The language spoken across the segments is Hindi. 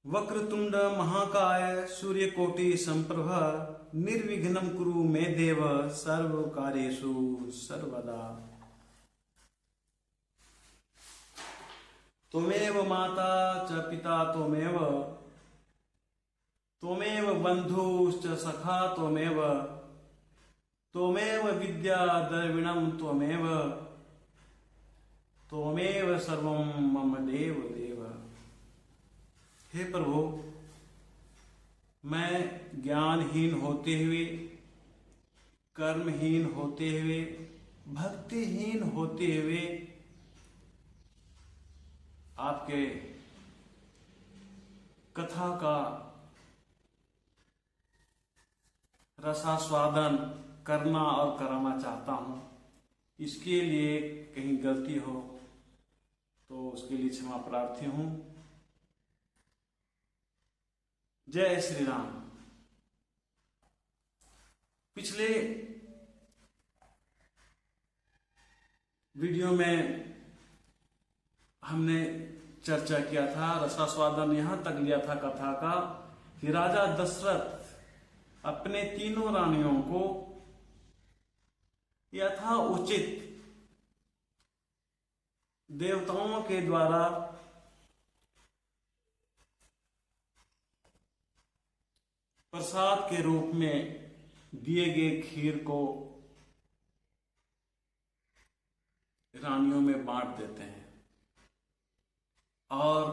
वक्रतुंड महाकाय सूर्यकोटि संप्रभ निर्विघ्नं कुरु मे देव सर्वकार्येषु सर्वदा। त्वमेव माता च पिता त्वमेव, त्वमेव बन्धुश्च सखा त्वमेव, त्वमेव विद्या द्रविणं त्वमेव, त्वमेव सर्वं मम देव देव। हे प्रभु, मैं ज्ञानहीन होते हुए, कर्महीन होते हुए, भक्तिहीन होते हुए आपके कथा का रसास्वादन करना और कराना चाहता हूं। इसके लिए कहीं गलती हो तो उसके लिए क्षमा प्रार्थी हूं। जय श्री राम। पिछले वीडियो में हमने चर्चा किया था, रसास्वादन यहां तक लिया था कथा का कि राजा दशरथ अपने तीनों रानियों को यथाउचित देवताओं के द्वारा प्रसाद के रूप में दिए गए खीर को रानियों में बांट देते हैं और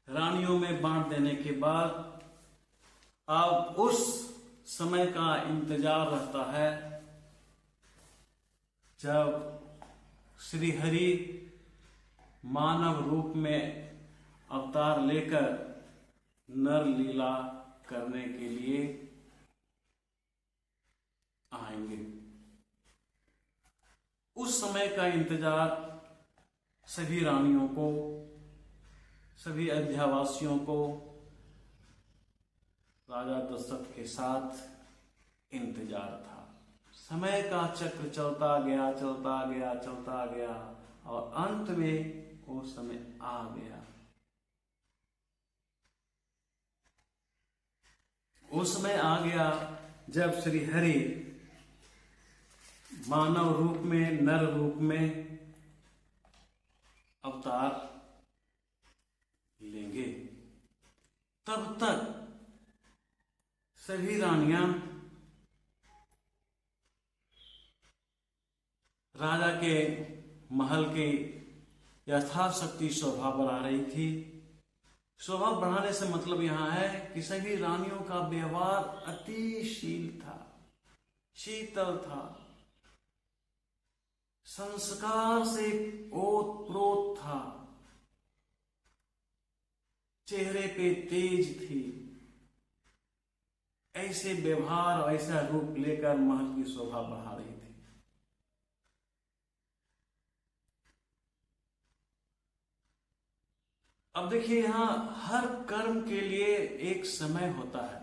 रानियों में बांट देने के बाद अब उस समय का इंतजार रहता है जब श्री हरि मानव रूप में अवतार लेकर नर लीला करने के लिए आएंगे। उस समय का इंतजार सभी रानियों को, सभी अयोध्यावासियों को राजा दशरथ के साथ इंतजार था। समय का चक्र चलता गया, चलता गया, चलता गया और अंत में वो समय आ गया। वो समय आ गया जब श्री हरि मानव रूप में, नर रूप में अवतार लेंगे। तब तक सभी रानियां राजा के महल के यथाशक्ति शोभा बढ़ा रही थी। शोभा बढ़ाने से मतलब यहां है कि सभी रानियों का व्यवहार अतिशील था, शीतल था, संस्कार से ओतप्रोत था, चेहरे पे तेज थी। ऐसे व्यवहार, ऐसा रूप लेकर महल की शोभा बढ़ा रही थी। अब देखिए, यहां हर कर्म के लिए एक समय होता है,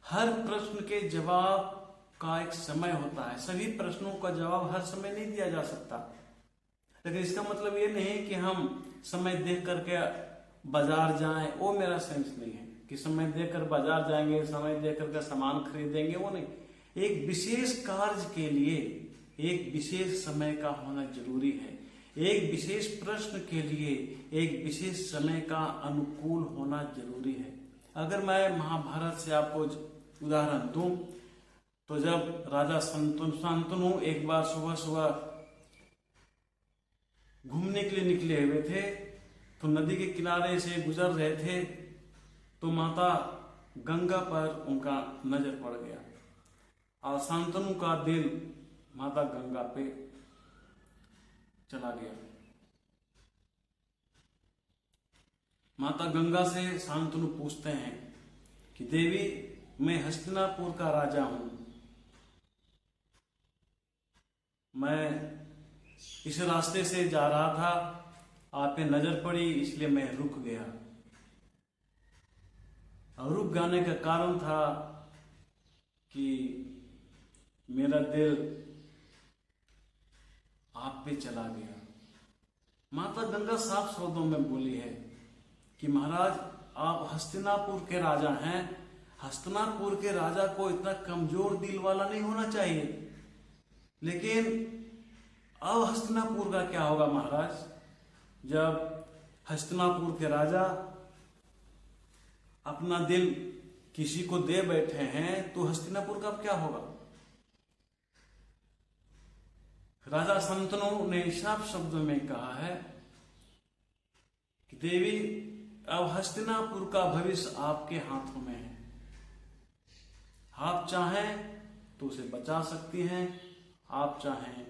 हर प्रश्न के जवाब का एक समय होता है। सभी प्रश्नों का जवाब हर समय नहीं दिया जा सकता, लेकिन इसका मतलब ये नहीं कि हम समय देख करके बाजार जाएं। वो मेरा सेंस नहीं है कि समय देकर बाजार जाएंगे, समय देख करके सामान खरीदेंगे, वो नहीं। एक विशेष कार्य के लिए एक विशेष समय का होना जरूरी है। एक विशेष प्रश्न के लिए एक विशेष समय का अनुकूल होना जरूरी है। अगर मैं महाभारत से आपको उदाहरण दूं तो जब राजा शांतनु एक बार सुबह सुबह घूमने के लिए निकले हुए थे तो नदी के किनारे से गुजर रहे थे तो माता गंगा पर उनका नजर पड़ गया और शांतनु का दिल माता गंगा पे चला गया। माता गंगा से शांतनु पूछते हैं कि देवी, मैं हस्तिनापुर का राजा हूं, मैं इस रास्ते से जा रहा था, आप पे नजर पड़ी इसलिए मैं रुक गया। और रुक जाने का कारण था कि मेरा दिल आप पे चला गया। माता गंगा साफ शब्दों में बोली है कि महाराज, आप हस्तिनापुर के राजा हैं, हस्तिनापुर के राजा को इतना कमजोर दिल वाला नहीं होना चाहिए। लेकिन अब हस्तिनापुर का क्या होगा महाराज? जब हस्तिनापुर के राजा अपना दिल किसी को दे बैठे हैं तो हस्तिनापुर का क्या होगा? राजा शांतनु ने साफ शब्दों में कहा है कि देवी, अब हस्तिनापुर का भविष्य आपके हाथों में है। आप चाहें तो उसे बचा सकती हैं, आप चाहें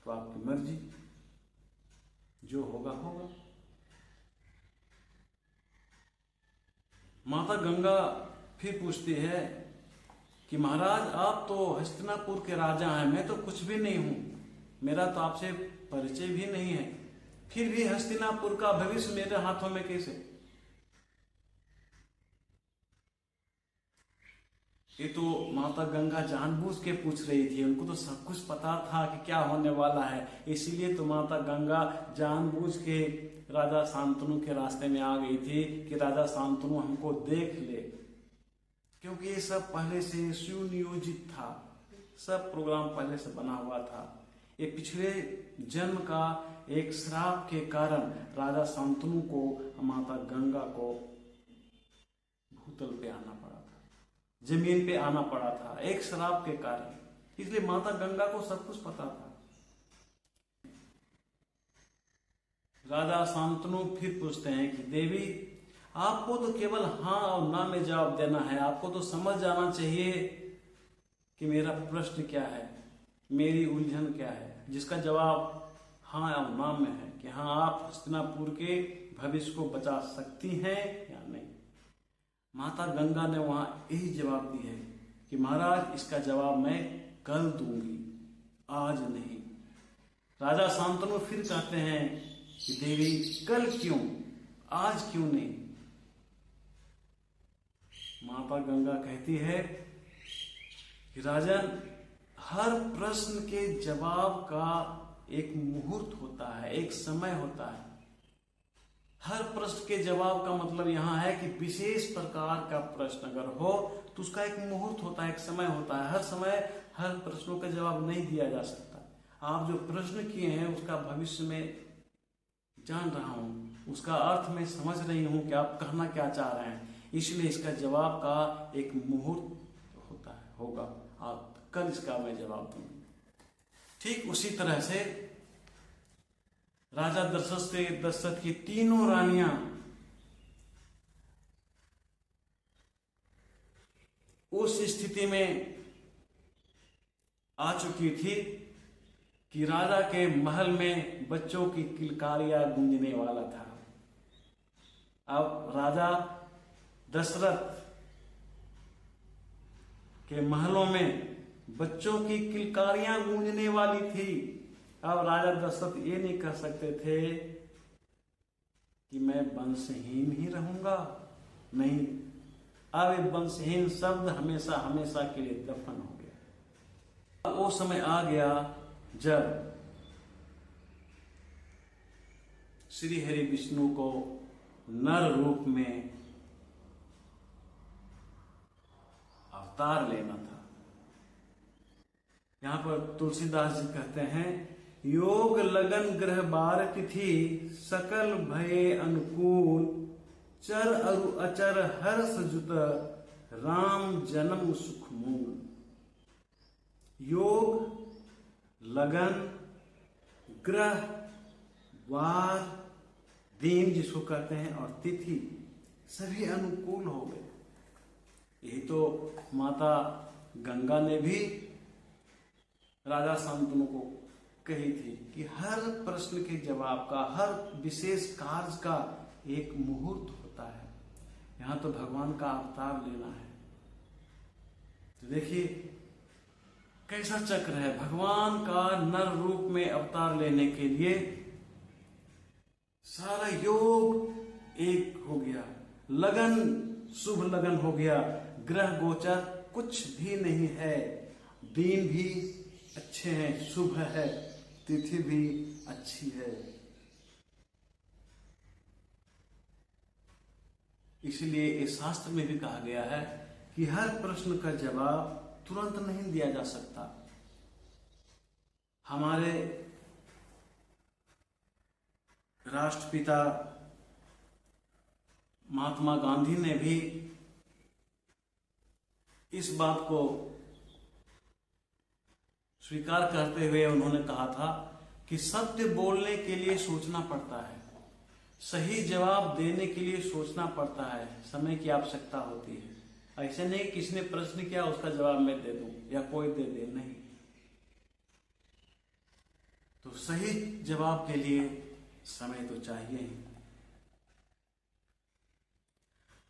तो आपकी मर्जी, जो होगा होगा। माता गंगा फिर पूछती है कि महाराज, आप तो हस्तिनापुर के राजा हैं, मैं तो कुछ भी नहीं हूं, मेरा तो आपसे परिचय भी नहीं है, फिर भी हस्तिनापुर का भविष्य मेरे हाथों में कैसे? ये तो माता गंगा जानबूझ के पूछ रही थी, उनको तो सब कुछ पता था कि क्या होने वाला है, इसीलिए तो माता गंगा जानबूझ के राजा शांतनु के रास्ते में आ गई थी कि राजा शांतनु हमको देख ले, क्योंकि ये सब पहले से सुनियोजित था, सब प्रोग्राम पहले से बना हुआ था। ये पिछले जन्म का एक श्राप के कारण राजा शांतनु को, माता गंगा को भूतल पे आना पड़ा था, जमीन पे आना पड़ा था एक श्राप के कारण, इसलिए माता गंगा को सब कुछ पता था। राजा शांतनु फिर पूछते हैं कि देवी, आपको तो केवल हाँ और ना में जवाब देना है, आपको तो समझ जाना चाहिए कि मेरा प्रश्न क्या है, मेरी उलझन क्या है, जिसका जवाब हाँ और ना में है कि हाँ, आप हस्तिनापुर के भविष्य को बचा सकती हैं या नहीं। माता गंगा ने वहां यही जवाब दी है कि महाराज, इसका जवाब मैं कल दूंगी, आज नहीं। राजा शांतनु फिर कहते हैं कि देवी, कल क्यों, आज क्यों नहीं? माता गंगा कहती है कि राजन, हर प्रश्न के जवाब का एक मुहूर्त होता है, एक समय होता है। हर प्रश्न के जवाब का मतलब यहाँ है कि विशेष प्रकार का प्रश्न अगर हो तो उसका एक मुहूर्त होता है, एक समय होता है। हर समय हर प्रश्नों का जवाब नहीं दिया जा सकता। आप जो प्रश्न किए हैं उसका भविष्य में जान रहा हूं, उसका अर्थ मैं समझ रही हूं कि आप कहना क्या चाह रहे हैं, इसलिए इसका जवाब का एक मुहूर्त होता है, होगा। आप कल इसका मैं जवाब दूंगी। ठीक उसी तरह से राजा दशरथ की तीनों रानियां उस स्थिति में आ चुकी थी कि राजा के महल में बच्चों की किलकारियां गूंजने वाला था। अब राजा दशरथ के महलों में बच्चों की किलकारियां गूंजने वाली थी। अब राजा दशरथ ये नहीं कह सकते थे कि मैं वंशहीन ही रहूंगा, नहीं, अब ये वंशहीन शब्द हमेशा हमेशा के लिए दफन हो गया। वो समय आ गया जब श्री हरि विष्णु को नर रूप में अवतार लेना था। यहां पर तुलसीदास जी कहते हैं, योग लगन ग्रह बार तिथि सकल भये अनुकूल, चर अरु अचर हर्ष जुत राम जन्म सुख मूल। योग, लगन, ग्रह, वार, दिन जिसको कहते हैं, और तिथि सभी अनुकूल हो गए। यही तो माता गंगा ने भी राजा शांतनु को कही थी कि हर प्रश्न के जवाब का, हर विशेष कार्य का एक मुहूर्त होता है। यहां तो भगवान का अवतार लेना है। तो देखिए कैसा चक्र है, भगवान का नर रूप में अवतार लेने के लिए सारा योग एक हो गया, लगन शुभ लगन हो गया, ग्रह गोचर कुछ भी नहीं है, दिन भी अच्छे हैं, शुभ है, तिथि भी अच्छी है। इसलिए इस शास्त्र में भी कहा गया है कि हर प्रश्न का जवाब तुरंत नहीं दिया जा सकता। हमारे राष्ट्रपिता महात्मा गांधी ने भी इस बात को स्वीकार करते हुए उन्होंने कहा था कि सत्य बोलने के लिए सोचना पड़ता है, सही जवाब देने के लिए सोचना पड़ता है, समय की आवश्यकता होती है। ऐसे नहीं किसी ने प्रश्न किया उसका जवाब मैं दे दूं या कोई दे दे, नहीं। तो सही जवाब के लिए समय तो चाहिए ही।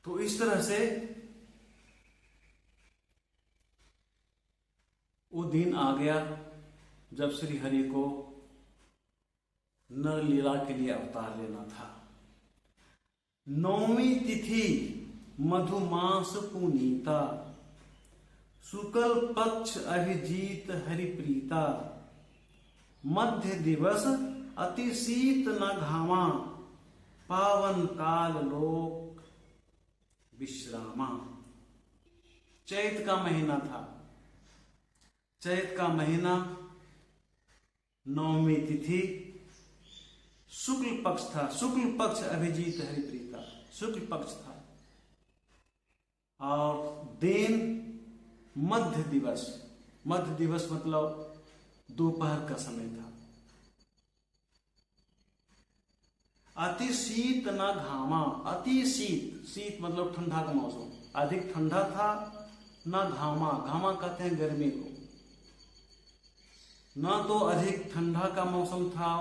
तो इस तरह से वो दिन आ गया जब श्री हरि को नर लीला के लिए अवतार लेना था। 9वीं तिथि मधुमास पुनीता, शुक्ल पक्ष अभिजीत हरिप्रीता, मध्य दिवस अति शीत न घामा, पावन काल लोक विश्रामा। चैत का महीना था। चैत का महीना, 9वीं तिथि, शुक्ल पक्ष था। शुक्ल पक्ष अभिजीत हरिप्रीता, शुक्ल पक्ष था। और दिन मध्य दिवस, मध्य दिवस मतलब दोपहर का समय था। अति शीत न घामा, अति शीत, शीत मतलब ठंडा का मौसम, अधिक ठंडा था। न घामा, घामा कहते हैं गर्मी को। न तो अधिक ठंडा का मौसम था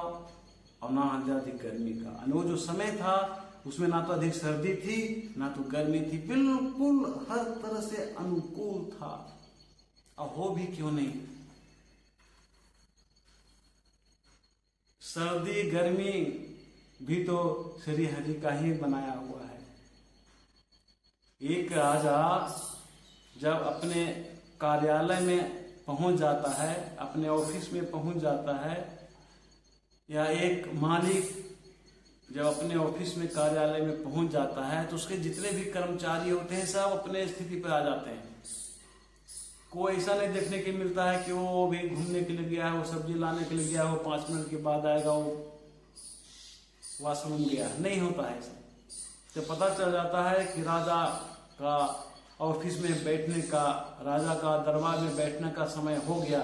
और ना अधिक गर्मी का। वो जो समय था उसमें ना तो अधिक सर्दी थी ना तो गर्मी थी, बिल्कुल हर तरह से अनुकूल था। और हो भी क्यों नहीं, सर्दी गर्मी भी तो श्री हरि का ही बनाया हुआ है। एक राजा जब अपने कार्यालय में पहुंच जाता है, अपने ऑफिस में पहुंच जाता है, या एक मालिक जब अपने ऑफिस में कार्यालय में पहुंच जाता है तो उसके जितने भी कर्मचारी होते हैं सब अपने स्थिति पर आ जाते हैं। कोई ऐसा नहीं देखने के मिलता है कि वो भी घूमने के लिए गया है, वो सब्जी लाने के लिए गया है, वो 5 मिनट के बाद आएगा, वो वॉशरूम गया, नहीं होता है ऐसा। जब पता चल जाता है कि राजा का ऑफिस में बैठने का, राजा का दरबार में बैठने का समय हो गया,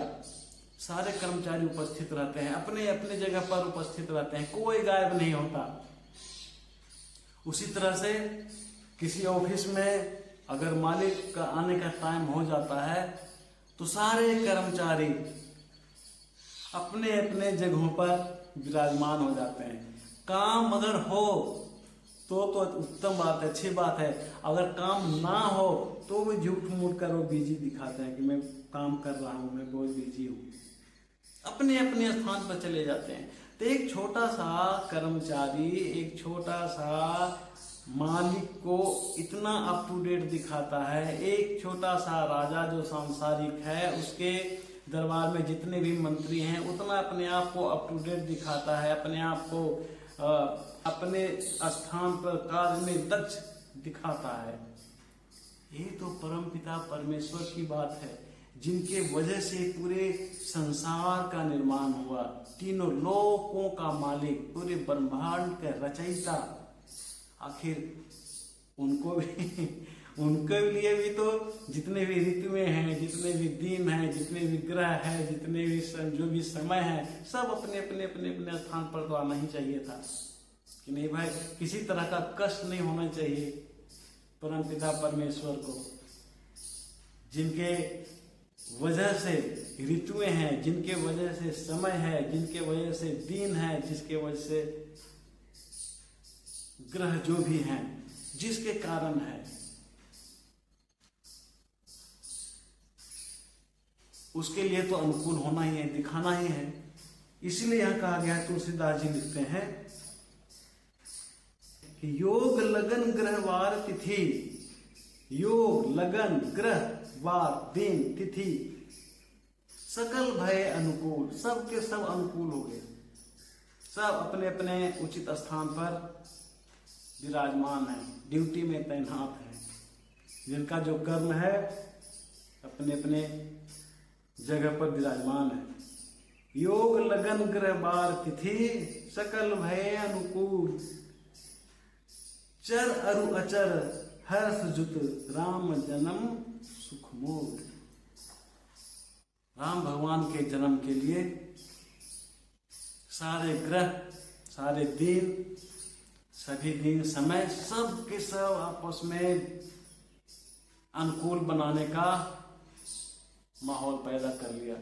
सारे कर्मचारी उपस्थित रहते हैं, अपने अपने जगह पर उपस्थित रहते हैं, कोई गायब नहीं होता। उसी तरह से किसी ऑफिस में अगर मालिक का आने का टाइम हो जाता है तो सारे कर्मचारी अपने अपने जगहों पर विराजमान हो जाते हैं। काम अगर हो तो उत्तम बात है, अच्छी बात है। अगर काम ना हो तो भी झूठ मूठ कर वो बिजी दिखाते हैं कि मैं काम कर रहा हूं, मैं बहुत बिजी हूं, अपने अपने स्थान पर चले जाते हैं। तो एक छोटा सा कर्मचारी, एक छोटा सा मालिक को इतना अप टू डेट दिखाता है। एक छोटा सा राजा जो सांसारिक है, उसके दरबार में जितने भी मंत्री हैं उतना अपने आप को अप टू डेट दिखाता है, अपने आप को अपने स्थान पर कार्य में दक्ष दिखाता है। ये तो परमपिता परमेश्वर की बात है, जिनके वजह से पूरे संसार का निर्माण हुआ, तीनों लोकों का मालिक, पूरे ब्रह्मांड का रचयिता। आखिर उनको भी उनके लिए भी तो जितने भी ऋतुएं हैं, जितने भी दिन हैं, जितने भी ग्रह हैं, जितने भी जो भी समय है, सब अपने अपने अपने अपने स्थान पर तो आना ही चाहिए था कि नहीं भाई। किसी तरह का कष्ट नहीं होना चाहिए परमपिता परमेश्वर को, जिनके वजह से ऋतुएं हैं, जिनके वजह से समय है, जिनके वजह से दिन है, जिसके वजह से ग्रह जो भी हैं, जिसके कारण है, उसके लिए तो अनुकूल होना ही है, दिखाना ही है। इसलिए यहां कहा गया है, तुलसीदास जी लिखते हैं कि योग लगन ग्रह वार तिथि, योग लगन ग्रह वार दिन तिथि सकल भय अनुकूल, सब के सब अनुकूल हो गए, सब अपने अपने उचित स्थान पर विराजमान है, ड्यूटी में तैनात है, जिनका जो कर्म है अपने अपने जगह पर विराजमान है। योग लगन ग्रह बार तिथि सकल भय अनुकूल, चर अरु अचर हर्ष जुत राम जन्म सुख मोल। राम भगवान के जन्म के लिए सारे ग्रह, सारे दिन, सभी दिन समय सब के सब आपस में अनुकूल बनाने का माहौल पैदा कर लिया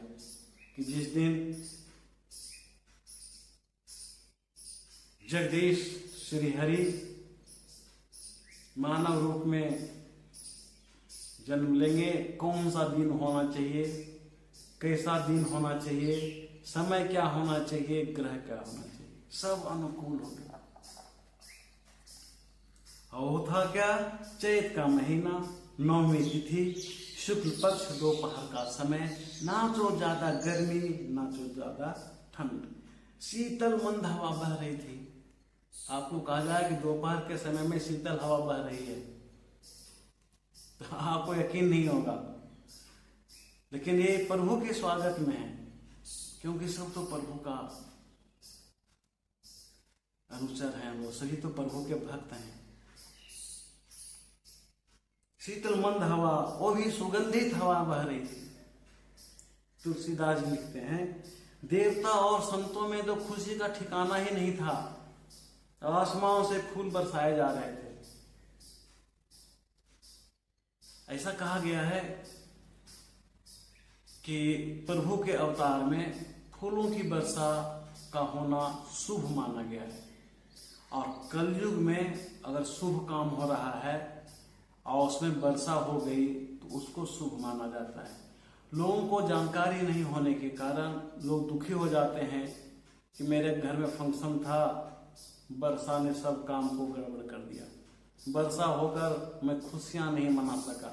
कि जिस दिन जगदीश श्री हरि मानव रूप में जन्म लेंगे, कौन सा दिन होना चाहिए, कैसा दिन होना चाहिए, समय क्या होना चाहिए, ग्रह क्या होना चाहिए, सब अनुकूल हो गया। और था क्या, चैत का महीना, 9वीं तिथि, शुक्ल पक्ष, दोपहर का समय, ना तो ज्यादा गर्मी ना तो ज्यादा ठंड, शीतल मंद हवा बह रही थी। आपको कहा जाए कि दोपहर के समय में शीतल हवा बह रही है तो आपको यकीन नहीं होगा, लेकिन ये प्रभु के स्वागत में है, क्योंकि सब तो प्रभु का अनुचर हैं, वो सभी तो प्रभु के भक्त हैं। शीतल मंद हवा, वो भी सुगंधित हवा बह रही थी। तुलसीदास जी लिखते हैं, देवता और संतों में तो खुशी का ठिकाना ही नहीं था, आसमानों से फूल बरसाए जा रहे थे। ऐसा कहा गया है कि प्रभु के अवतार में फूलों की वर्षा का होना शुभ माना गया है, और कलयुग में अगर शुभ काम हो रहा है और उसमें वर्षा हो गई तो उसको शुभ माना जाता है। लोगों को जानकारी नहीं होने के कारण लोग दुखी हो जाते हैं कि मेरे घर में फंक्शन था, वर्षा ने सब काम को गड़बड़ कर दिया, वर्षा होकर मैं खुशियां नहीं मना सका।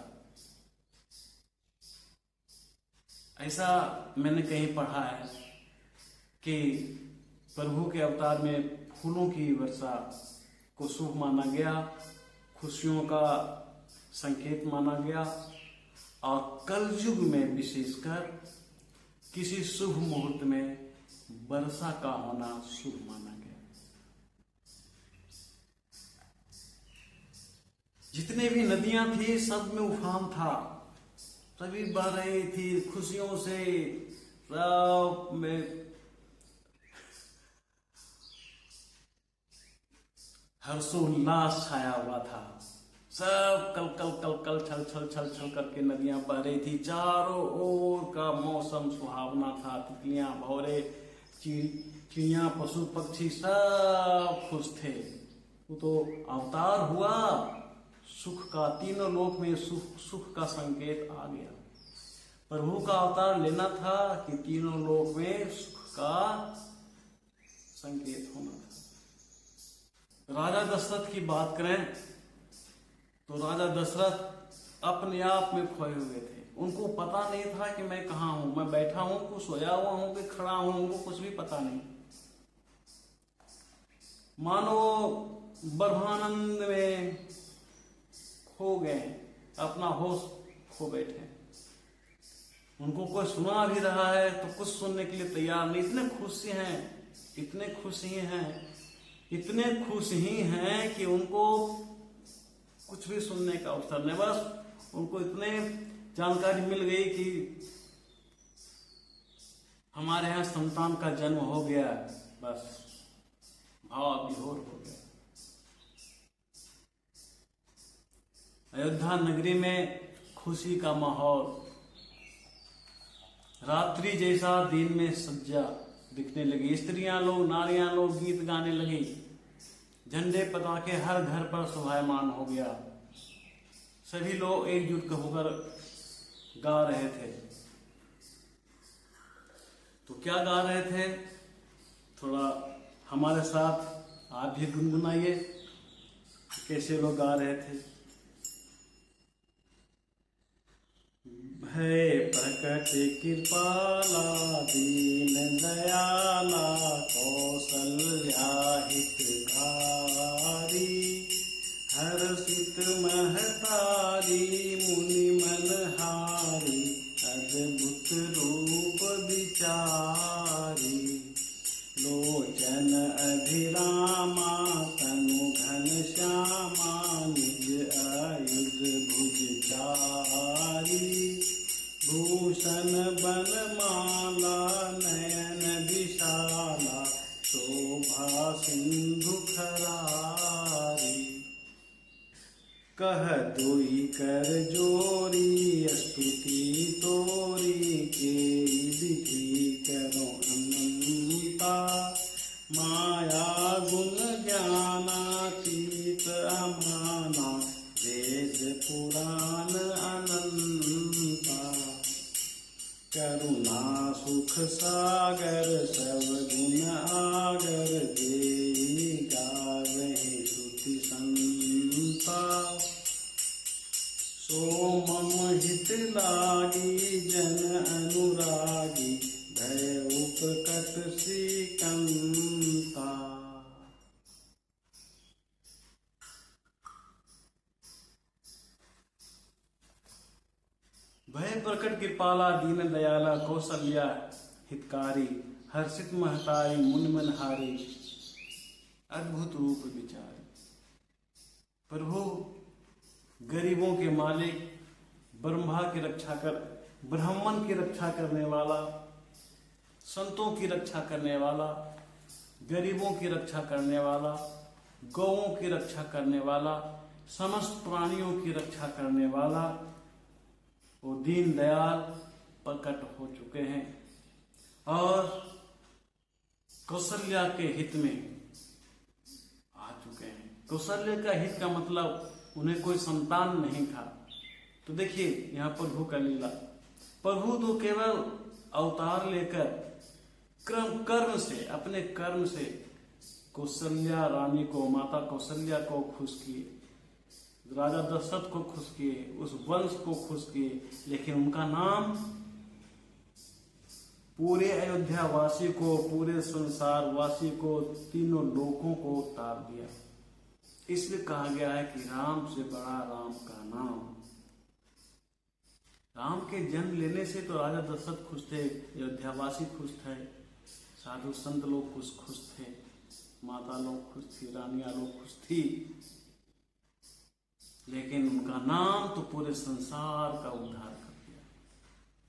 ऐसा मैंने कहीं पढ़ा है कि प्रभु के अवतार में फूलों की वर्षा को शुभ माना गया, खुशियों का संकेत माना गया, और कलयुग में विशेषकर किसी शुभ मुहूर्त में वर्षा का होना शुभ माना गया। जितने भी नदियां थी सब में उफान था, सभी बह रही थी खुशियों से, सब में हर्षोल्लास छाया हुआ था। सब कल कल कल कल छल छल छल छल करके नदियां बह रही थी, चारों ओर का मौसम सुहावना था, तितलियां, भौरे, चिड़िया, पशु पक्षी सब खुश थे। वो तो अवतार हुआ सुख का, तीनों लोक में सुख का संकेत आ गया। प्रभु का अवतार लेना था कि तीनों लोक में सुख का संकेत होना था। राजा दशरथ की बात करें तो राजा दशरथ अपने आप में खोए हुए थे। उनको पता नहीं था कि मैं कहाँ हूं, मैं बैठा हूं कि सोया हुआ हूं कि खड़ा हूं, उनको कुछ भी पता नहीं। मानो ब्रह्मानंद में खो गए, अपना होश खो बैठे। उनको कोई सुना भी रहा है तो कुछ सुनने के लिए तैयार नहीं। इतने खुश हैं, इतने खुश ही हैं, इतने खुश ही हैं कि उनको कुछ भी सुनने का अवसर नहीं। बस उनको इतने जानकारी मिल गई कि हमारे यहाँ संतान का जन्म हो गया, बस भाव विभोर हो गया। अयोध्या नगरी में खुशी का माहौल, रात्रि जैसा दिन में सज्जा दिखने लगी। स्त्रियां लोग, नारियां लोग गीत गाने लगी, झंडे पताके हर घर पर शोभायमान हो गया। सभी लोग एकजुट होकर गा रहे थे। तो क्या गा रहे थे, थोड़ा हमारे साथ आप भी गुनगुनाइए कैसे लोग गा रहे थे। भय प्रकट कृपाला दीन दयाला कौशल्या हितधारी, हर्षित महतारी मुनि मनहारी अद्भुत रूप विचारी लोचन अभिरामा तनु घन श्यामा निज आयुध भुजचारी भूषण बनमाला नयन विशाला शोभा सिंधु खरारी कह दोई कर जोरी स्तुति तोरी के विधि करो अनंता माया गुण ज्ञानातीत अमाना वेद पुराण अनंता करुणा सुख सागर सब गुण आगर देई गावहि श्रुति संता सो मम हित लागी जन अनुरागी भय उपकट श्रीकंता। भय प्रकट कृपाला दीन दयाला कौशल्या हितकारी हर्षित महतारी मुनि मनहारी अद्भुत रूप विचारी। प्रभु गरीबों के मालिक, ब्रह्मा की रक्षा कर, ब्राह्मण की रक्षा करने वाला, संतों की रक्षा करने वाला, गरीबों की रक्षा करने वाला, गौओं की रक्षा करने वाला, समस्त प्राणियों की रक्षा करने वाला वो दीन दयाल प्रकट हो चुके हैं और कौशल्या के हित में आ चुके हैं। कौशल्या का हित का मतलब उन्हें कोई संतान नहीं था। तो देखिए यहाँ प्रभु का लीला, प्रभु तो केवल अवतार लेकर कर्म से, अपने कर्म से कौशल्या रानी को, माता कौशल्या को खुश किए, राजा दशरथ को खुश किए, उस वंश को खुश किए, लेकिन उनका नाम पूरे अयोध्या वासी को, पूरे संसार वासी को, तीनों लोगों को तार दिया। इसलिए कहा गया है कि राम से बड़ा राम का नाम। राम के जन्म लेने से तो राजा दशरथ खुश थे, अयोध्या वासी खुश थे, साधु संत लोग खुश थे, माता लोग खुश थी, रानियां लोग खुश थी, लेकिन उनका नाम तो पूरे संसार का उद्धार कर दिया,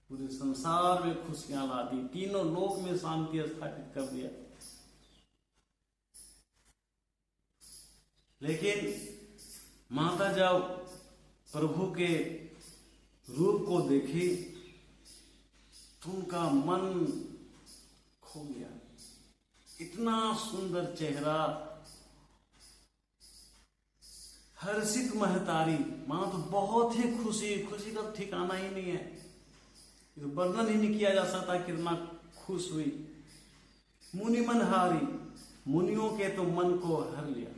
पूरे संसार में खुशियां ला दी, तीनों लोक में शांति स्थापित कर दिया। लेकिन माता जब प्रभु के रूप को देखी तो उनका मन खो गया। इतना सुंदर चेहरा, हर्षित महतारी, मां तो बहुत ही खुशी का ठिकाना ही नहीं है, वर्णन ही नहीं किया जा सकता कितना खुश हुई। मुनि मनहारी, मुनियों के तो मन को हर लिया,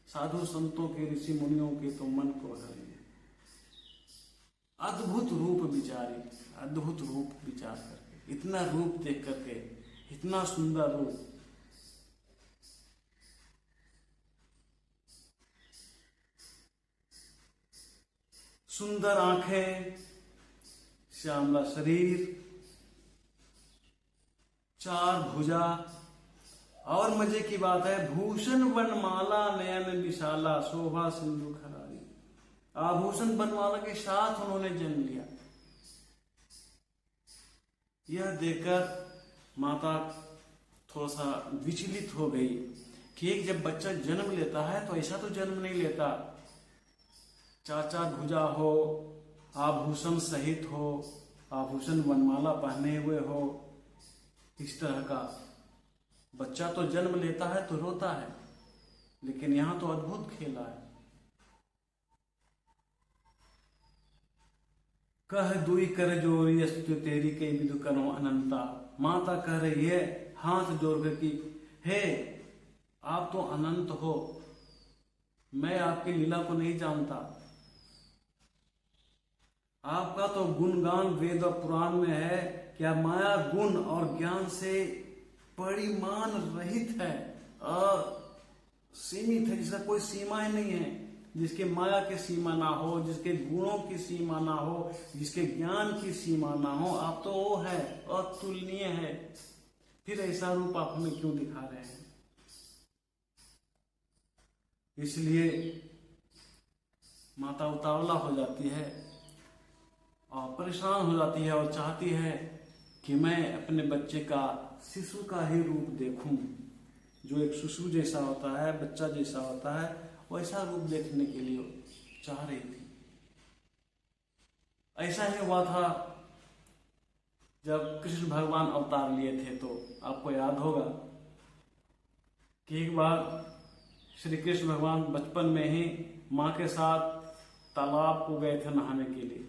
साधु संतों के, ऋषि मुनियों के तो मन को हर लिया। अद्भुत रूप विचारी, अद्भुत रूप विचार करके, इतना रूप देख करके, इतना सुंदर रूप, सुंदर आंखें, श्यामला शरीर, चार भुजा, और मजे की बात है भूषण वनमाला नयन विशाला शोभा सिंधु खरारी। आभूषण वनमाला के साथ उन्होंने जन्म लिया। यह देखकर माता थोड़ा सा विचलित हो गई कि एक जब बच्चा जन्म लेता है तो ऐसा तो जन्म नहीं लेता, चार चार भुजा हो, आभूषण सहित हो, आभूषण वनमाला पहने हुए हो, इस तरह का बच्चा तो जन्म लेता है तो रोता है, लेकिन यहां तो अद्भुत खेला है। कह दुई कर जोरी अस्तु तेरी के विदु करो अनंता। माता कह रही है हाथ जोड़कर कि हे आप तो अनंत हो, मैं आपकी लीला को नहीं जानता, आपका तो गुणगान वेद और पुराण में है कि आप माया गुण और ज्ञान से परिमाण रहित है और सीमित है, जिसका कोई सीमा ही नहीं है। जिसके माया की सीमा ना हो, जिसके गुणों की सीमा ना हो, जिसके ज्ञान की सीमा ना हो, आप तो वो है, अतुलनीय है। फिर ऐसा रूप आप हमें क्यों दिखा रहे हैं? इसलिए माता उतावला हो जाती है और परेशान हो जाती है और चाहती है कि मैं अपने बच्चे का शिशु का ही रूप देखूं, जो एक शिशु जैसा होता है, बच्चा जैसा होता है, वैसा रूप देखने के लिए चाह रही थी। ऐसा ही हुआ था जब कृष्ण भगवान अवतार लिए थे। तो आपको याद होगा कि एक बार श्री कृष्ण भगवान बचपन में ही माँ के साथ तालाब को गए थे नहाने के लिए।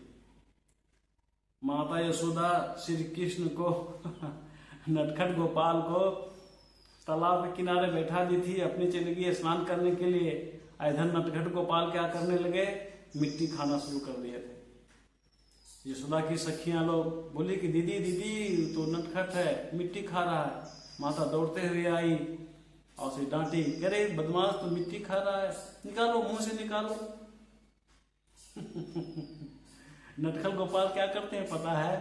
माता यशोदा श्री कृष्ण को नटखट गोपाल को तालाब के किनारे बैठा दी थी, अपनी चली गई स्नान करने के लिए। इधर नटखट गोपाल क्या करने लगे? मिट्टी खाना शुरू कर दिए थे। यशोदा की सखियां लोग बोली कि दीदी दीदी तो नटखट है, मिट्टी खा रहा है। माता दौड़ते हुए आई और उसे डांटी, कह रहे बदमाश तो मिट्टी खा रहा है, निकालो मुंह से निकालो। नटखट गोपाल क्या करते हैं पता है?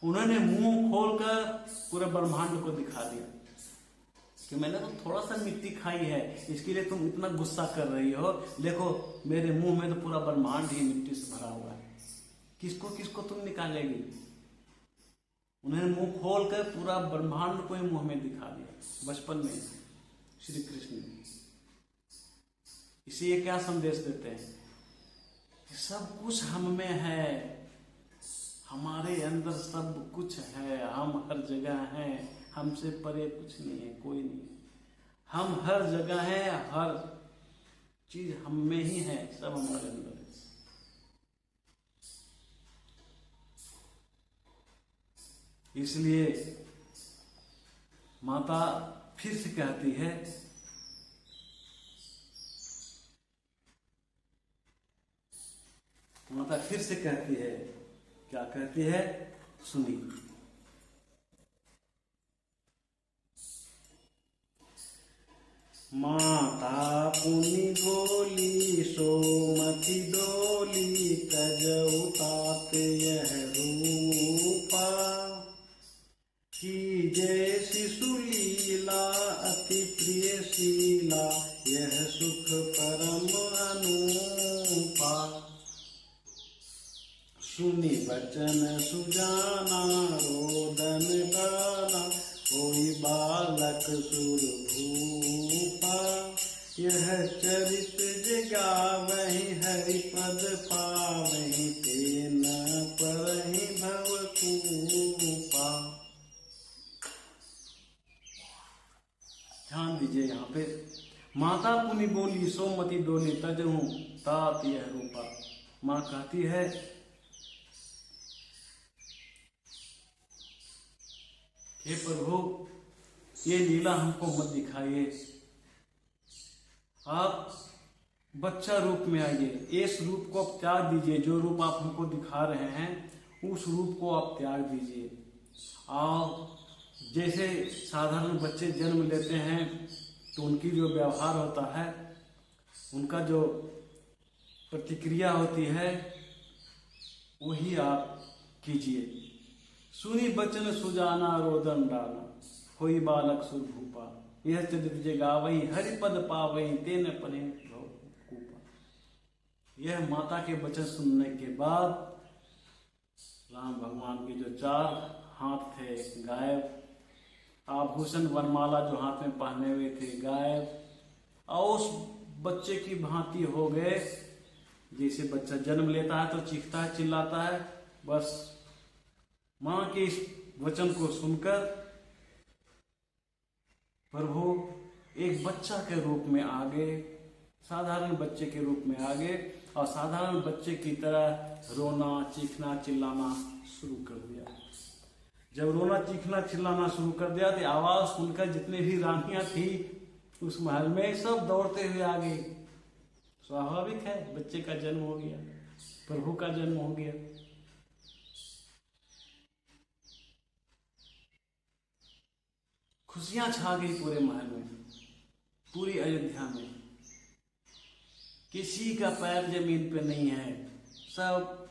उन्होंने मुंह खोलकर पूरे ब्रह्मांड को दिखा दिया कि मैंने तो थोड़ा सा मिट्टी खाई है, इसके लिए तुम इतना गुस्सा कर रही हो। देखो मेरे मुंह में तो पूरा ब्रह्मांड ही मिट्टी से भरा हुआ है, किसको किसको तुम निकालेगी? उन्होंने मुंह खोलकर पूरा ब्रह्मांड को ही मुंह में दिखा दिया बचपन में श्री कृष्ण ने। इसे क्या संदेश देते हैं? सब कुछ हम में है, हमारे अंदर सब कुछ है, हम हर जगह हैं, हमसे परे कुछ नहीं है, कोई नहीं है। हम हर जगह हैं, हर चीज हम में ही है, सब हमारे अंदर है। इसलिए माता फिर से कहती है, माता फिर से कहती है, क्या कहती है सुनिए। माता पुनि बोली सोमति डोली, तजऊ तात यह रूपा, की जय शिशु लीला अति प्रिय शीला, यह सुख परम अनुपा। सुनि बचन सुजाना रोदन गाना, कोई बालक सुर भूपा, यह चरित जगावहि हरिपद पावहि, तेन परहि भवकूपा। ध्यान दीजिए यहाँ पे, माता पुनि बोली सोमति डोली, तजहूं तात यह रूपा। माँ कहती है हे प्रभु ये लीला हमको मत दिखाइए, आप बच्चा रूप में आइए, इस रूप को आप त्याग दीजिए, जो रूप आप हमको दिखा रहे हैं उस रूप को आप त्याग दीजिए। और जैसे साधारण बच्चे जन्म लेते हैं तो उनकी जो व्यवहार होता है, उनका जो प्रतिक्रिया होती है, वही आप कीजिए। सुनी बचन सुजाना रोदन डाना, होई बालक सुर भूपा, यह चरित जगावहि हरिपद पावहि, तेन परे भवकूपा। यह माता के वचन सुनने के बाद राम भगवान के जो 4 हाथ थे गायब, आभूषण वनमाला जो हाथ में पहने हुए थे गायब, और उस बच्चे की भांति हो गए। जैसे बच्चा जन्म लेता है तो चीखता है, चिल्लाता है, बस मां के इस वचन को सुनकर प्रभु एक बच्चा के रूप में आ गए, साधारण बच्चे के रूप में आ गए, और साधारण बच्चे की तरह रोना चीखना चिल्लाना शुरू कर दिया। जब रोना चीखना चिल्लाना शुरू कर दिया तो आवाज सुनकर जितने भी रानियां थी उस महल में सब दौड़ते हुए आ गई। स्वाभाविक है, बच्चे का जन्म हो गया, प्रभु का जन्म हो गया। खुशियां छा गई पूरे महल में, पूरी अयोध्या में, किसी का पैर जमीन पे नहीं है, सब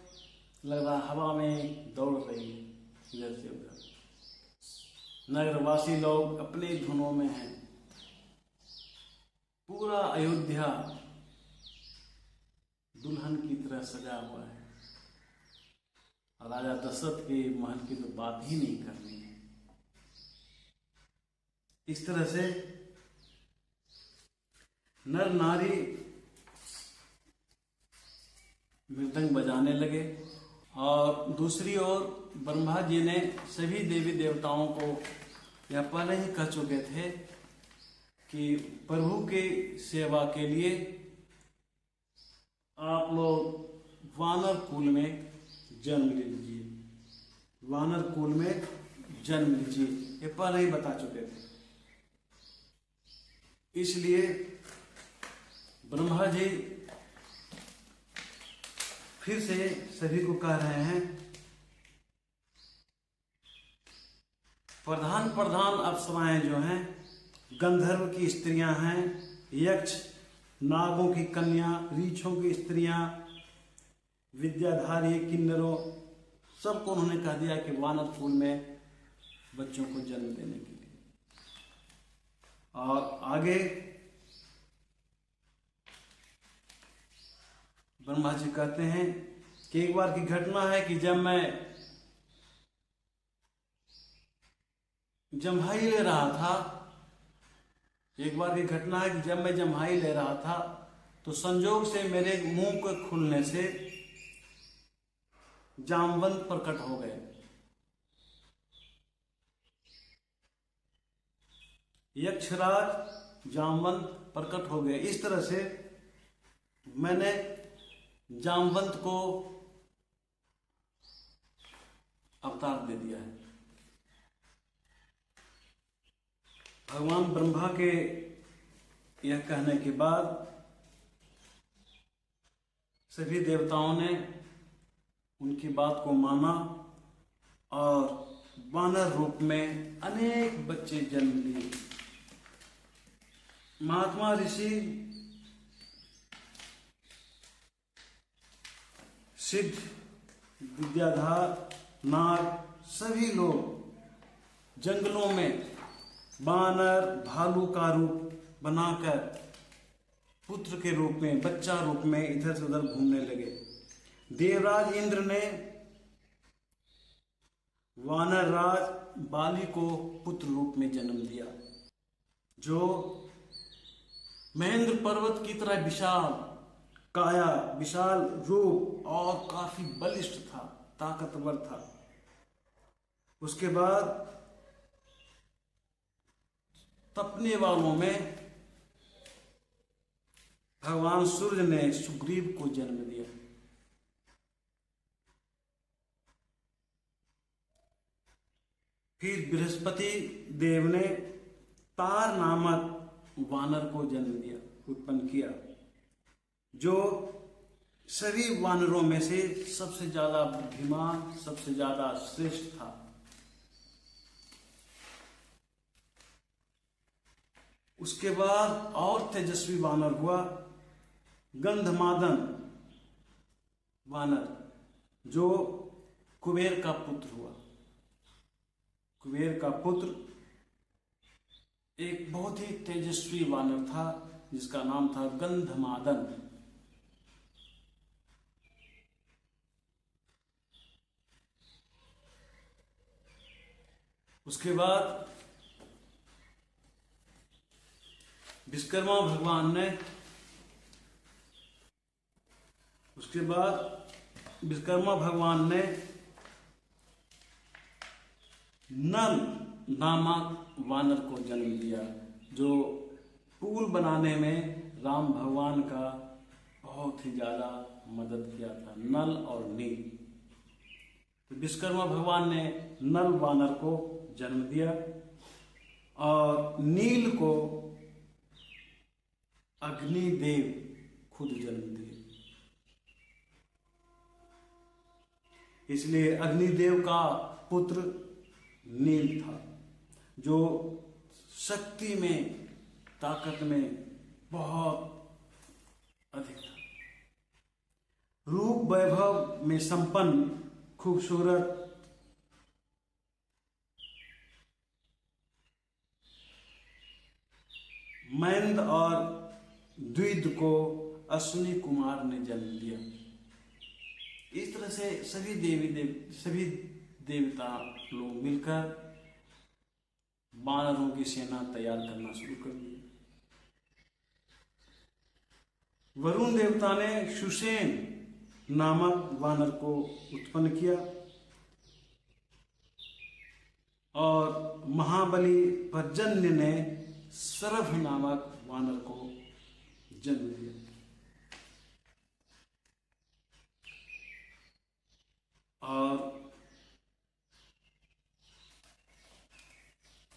लग रहा हवा में दौड़ रही है इधर से उधर। नगरवासी लोग अपने धुनों में हैं। पूरा अयोध्या दुल्हन की तरह सजा हुआ है। और राजा दशरथ के महल की तो बात ही नहीं करनी है। इस तरह से नर नारी मृदंग बजाने लगे। और दूसरी ओर ब्रह्मा जी ने सभी देवी देवताओं को यह पहले ही कह चुके थे कि प्रभु के सेवा के लिए आप लोग वानर कुल में जन्म लीजिए, वानर कुल में जन्म लीजिए, ये पहले ही बता चुके थे। इसलिए ब्रह्मा जी फिर से सभी को कह रहे हैं, प्रधान प्रधान अप्सराएं जो हैं, गंधर्व की स्त्रियां हैं, यक्ष, नागों की कन्या, रीछों की स्त्रियां, विद्याधारी किन्नरों, सबको उन्होंने कह दिया कि वानर कुल में बच्चों को जन्म देने के लिए। और आगे ब्रह्मा जी कहते हैं कि एक बार की घटना है कि जब मैं जम्हाई ले रहा था, एक बार की घटना है कि जब मैं जम्हाई ले रहा था तो संजोग से मेरे मुंह के खुलने से जामवंत प्रकट हो गए। यक्षराज जामवंत प्रकट हो गए। इस तरह से मैंने जामवंत को अवतार दे दिया है। भगवान ब्रह्मा के यह कहने के बाद सभी देवताओं ने उनकी बात को माना और वानर रूप में अनेक बच्चे जन्म लिए। महात्मा ऋषि, सिद्ध, विद्याधर, नाग, सभी लोग जंगलों में वानर, भालू का रूप बनाकर पुत्र के रूप में, बच्चा रूप में इधर से उधर घूमने लगे। देवराज इंद्र ने वानर राज बाली को पुत्र रूप में जन्म दिया, जो महेंद्र पर्वत की तरह विशाल काया, विशाल रूप और काफी बलिष्ठ था, ताकतवर था। उसके बाद तपने वालों में भगवान सूर्य ने सुग्रीव को जन्म दिया। फिर बृहस्पति देव ने तार नामक वानर को जन्म दिया, उत्पन्न किया, जो सभी वानरों में से सबसे ज्यादा बुद्धिमान, सबसे ज्यादा श्रेष्ठ था। उसके बाद और तेजस्वी वानर हुआ गंधमादन वानर, जो कुबेर का पुत्र हुआ। कुबेर का पुत्र एक बहुत ही तेजस्वी वानर था जिसका नाम था गंधमादन। उसके बाद विश्वकर्मा भगवान ने नल नामक वानर को जन्म दिया, जो पुल बनाने में राम भगवान का बहुत ही ज्यादा मदद किया था, नल और नील। तो विश्वकर्मा भगवान ने नल वानर को जन्म दिया और नील को अग्निदेव खुद जन्म दिए। इसलिए अग्निदेव का पुत्र नील था, जो शक्ति में, ताकत में बहुत अधिक था। रूप वैभव में संपन्न खूबसूरत मैंद और द्विद को अश्विनी कुमार ने जन्म दिया। इस तरह से सभी देवता लोग मिलकर वानरों की सेना तैयार करना शुरू कर दी। वरुण देवता ने सुषेण नामक वानर को उत्पन्न किया और महाबली पर्जन्य ने सरभ नामक वानर को जन्म दिया। और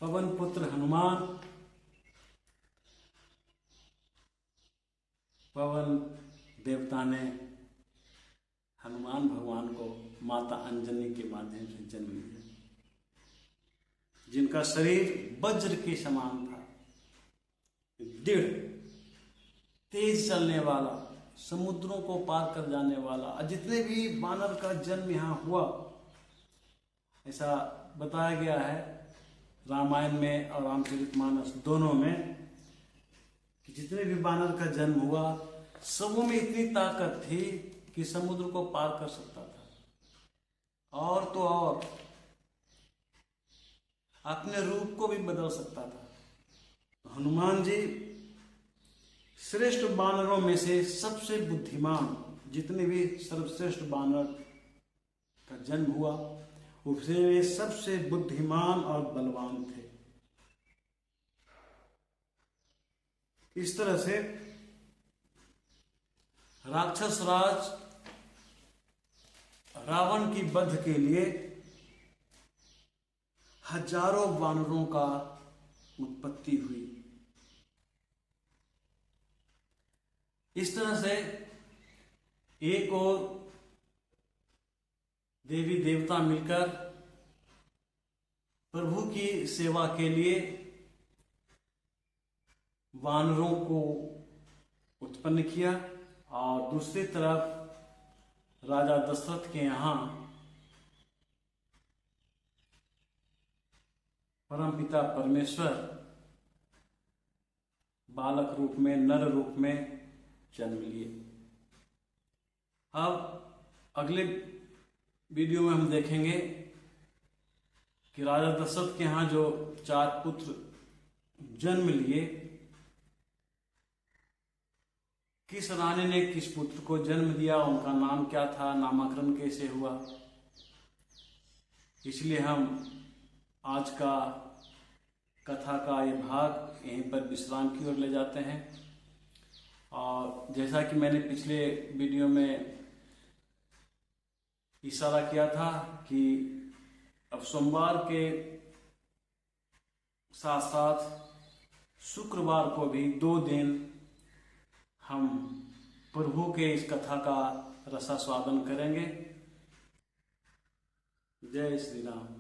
पवन पुत्र हनुमान, पवन देवता ने हनुमान भगवान को माता अंजनी के माध्यम से जन्म दिया, जिनका शरीर वज्र के समान था, दृढ़, तेज चलने वाला, समुद्रों को पार कर जाने वाला। और जितने भी वानर का जन्म यहाँ हुआ, ऐसा बताया गया है रामायण में और रामचरितमानस दोनों में, कि जितने भी वानर का जन्म हुआ सबों में इतनी ताकत थी कि समुद्र को पार कर सकता था, और तो और अपने रूप को भी बदल सकता था। हनुमान जी श्रेष्ठ वानरों में से सबसे बुद्धिमान, जितने भी सर्वश्रेष्ठ वानर का जन्म हुआ उससे वे सबसे बुद्धिमान और बलवान थे। इस तरह से राक्षस राज रावण की वध के लिए हजारों वानरों का उत्पत्ति हुई। इस तरह से एक और देवी देवता मिलकर प्रभु की सेवा के लिए वानरों को उत्पन्न किया, और दूसरी तरफ राजा दशरथ के यहाँ परमपिता परमेश्वर बालक रूप में, नर रूप में जन्म लिए। अब अगले वीडियो में हम देखेंगे कि राजा दशरथ के यहाँ जो 4 पुत्र जन्म लिए, किस रानी ने किस पुत्र को जन्म दिया, उनका नाम क्या था, नामकरण कैसे हुआ। इसलिए हम आज का कथा का ये भाग यहीं पर विश्राम की ओर ले जाते हैं। और जैसा कि मैंने पिछले वीडियो में इशारा किया था कि अब सोमवार के साथ साथ शुक्रवार को भी 2 दिन हम प्रभु के इस कथा का रसास्वादन करेंगे। जय श्री राम।